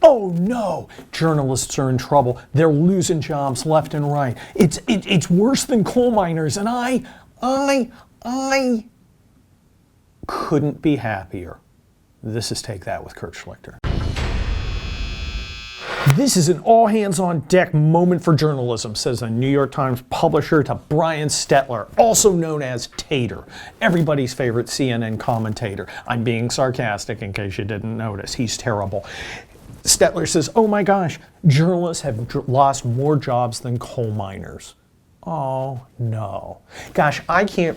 oh no, journalists are in trouble. They're losing jobs left and right. It's worse than coal miners. And I couldn't be happier. This is Take That with Kurt Schlichter. This is an all-hands-on-deck moment for journalism, says a New York Times publisher to Brian Stetler, also known as Tater, everybody's favorite CNN commentator. I'm being sarcastic in case you didn't notice. He's terrible. Stetler says, oh my gosh, journalists have lost more jobs than coal miners. Oh no, gosh, I can't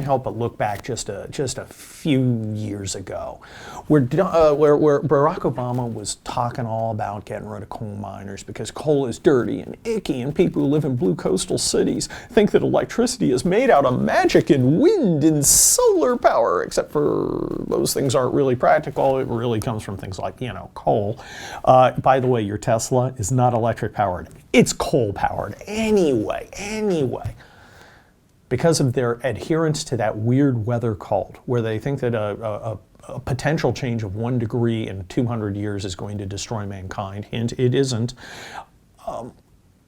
help but look back just a few years ago, where Barack Obama was talking all about getting rid of coal miners because coal is dirty and icky, and people who live in blue coastal cities think that electricity is made out of magic and wind and solar power. Except for those things aren't really practical. It really comes from things like coal. By the way, your Tesla is not electric powered. It's coal powered anyway. Because of their adherence to that weird weather cult, where they think that a potential change of 1 degree in 200 years is going to destroy mankind. Hint, it isn't.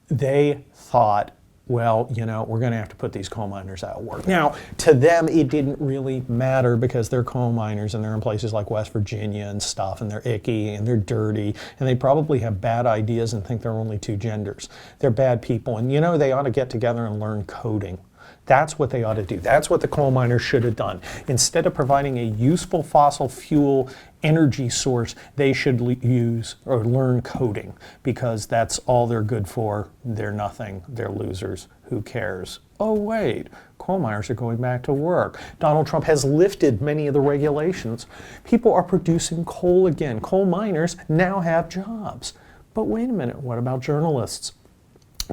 They thought, well, we're going to have to put these coal miners out of work. Now, to them, it didn't really matter because they're coal miners and they're in places like West Virginia and stuff, and they're icky and they're dirty, and they probably have bad ideas and think there are only two genders. They're bad people, and they ought to get together and learn coding. That's what they ought to do. That's what the coal miners should have done. Instead of providing a useful fossil fuel energy source, they should use or learn coding, because that's all they're good for. They're nothing. They're losers. Who cares? Oh, wait, coal miners are going back to work. Donald Trump has lifted many of the regulations. People are producing coal again. Coal miners now have jobs. But wait a minute, what about journalists?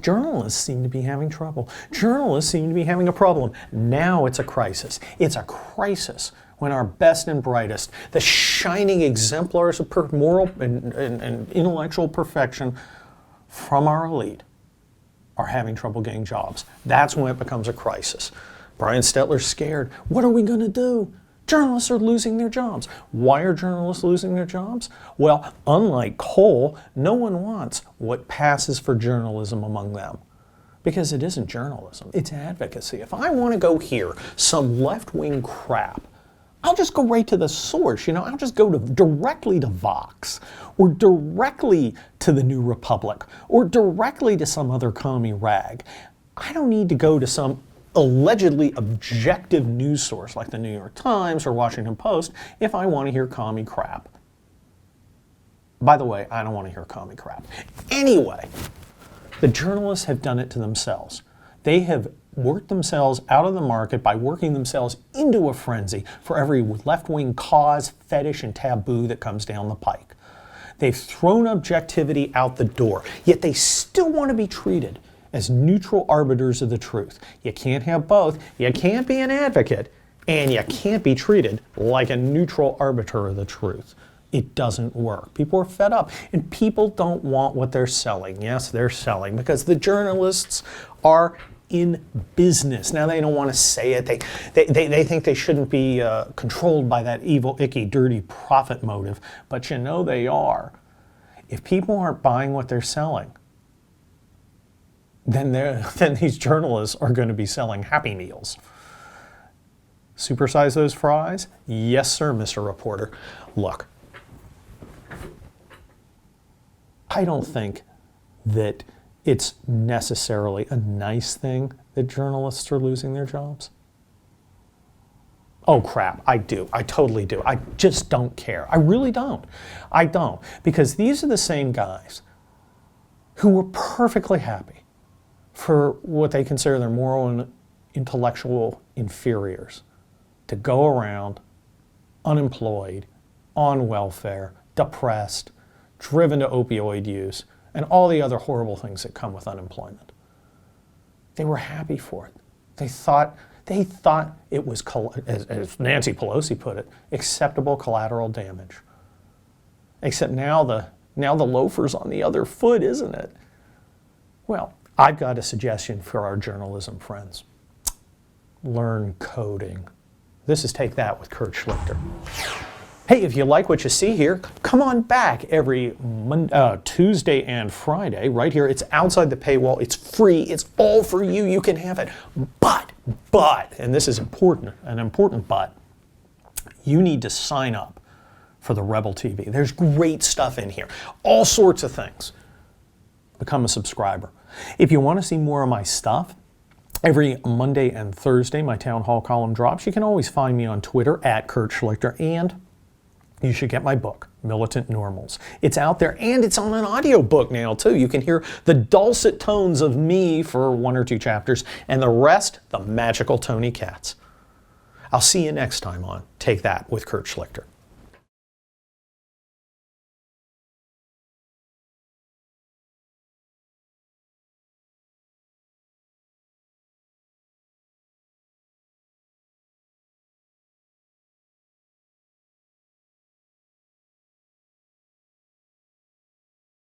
Journalists seem to be having trouble. Journalists seem to be having a problem. Now it's a crisis. It's a crisis when our best and brightest, the shining exemplars of moral and intellectual perfection from our elite, are having trouble getting jobs. That's when it becomes a crisis. Brian Stetler's scared. What are we going to do? Journalists are losing their jobs. Why are journalists losing their jobs? Well, unlike coal, no one wants what passes for journalism among them, because it isn't journalism, it's advocacy. If I want to go hear some left-wing crap, I'll just go right to the source. I'll just go directly to Vox, or directly to the New Republic, or directly to some other commie rag. I don't need to go to some allegedly objective news source like the New York Times or Washington Post if I want to hear commie crap. By the way, I don't want to hear commie crap. Anyway, the journalists have done it to themselves. They have worked themselves out of the market by working themselves into a frenzy for every left-wing cause, fetish, and taboo that comes down the pike. They've thrown objectivity out the door, yet they still want to be treated as neutral arbiters of the truth. You can't have both. You can't be an advocate, and you can't be treated like a neutral arbiter of the truth. It doesn't work. People are fed up, and people don't want what they're selling. Yes, they're selling because the journalists are in business. Now, they don't want to say it. They think they shouldn't be controlled by that evil, icky, dirty profit motive, but they are. If people aren't buying what they're selling, then these journalists are going to be selling Happy Meals. Supersize those fries? Yes, sir, Mr. Reporter. Look, I don't think that it's necessarily a nice thing that journalists are losing their jobs. Oh crap, I do. I totally do. I just don't care. I really don't. I don't. Because these are the same guys who were perfectly happy for what they consider their moral and intellectual inferiors to go around unemployed, on welfare, depressed, driven to opioid use, and all the other horrible things that come with unemployment. They were happy for it. They thought it was, as Nancy Pelosi put it, acceptable collateral damage. Except now the loafer's on the other foot, isn't it? Well, I've got a suggestion for our journalism friends. Learn coding. This is Take That with Kurt Schlichter. Hey, if you like what you see here, come on back every Tuesday and Friday right here. It's outside the paywall. It's free. It's all for you. You can have it. But, and this is important, an important but, you need to sign up for the Rebel TV. There's great stuff in here. All sorts of things. Become a subscriber. If you want to see more of my stuff, every Monday and Thursday, my town hall column drops. You can always find me on Twitter at Kurt Schlichter, and you should get my book, Militant Normals. It's out there, and it's on an audiobook now, too. You can hear the dulcet tones of me for 1 or 2 chapters, and the rest, the magical Tony Katz. I'll see you next time on Take That with Kurt Schlichter.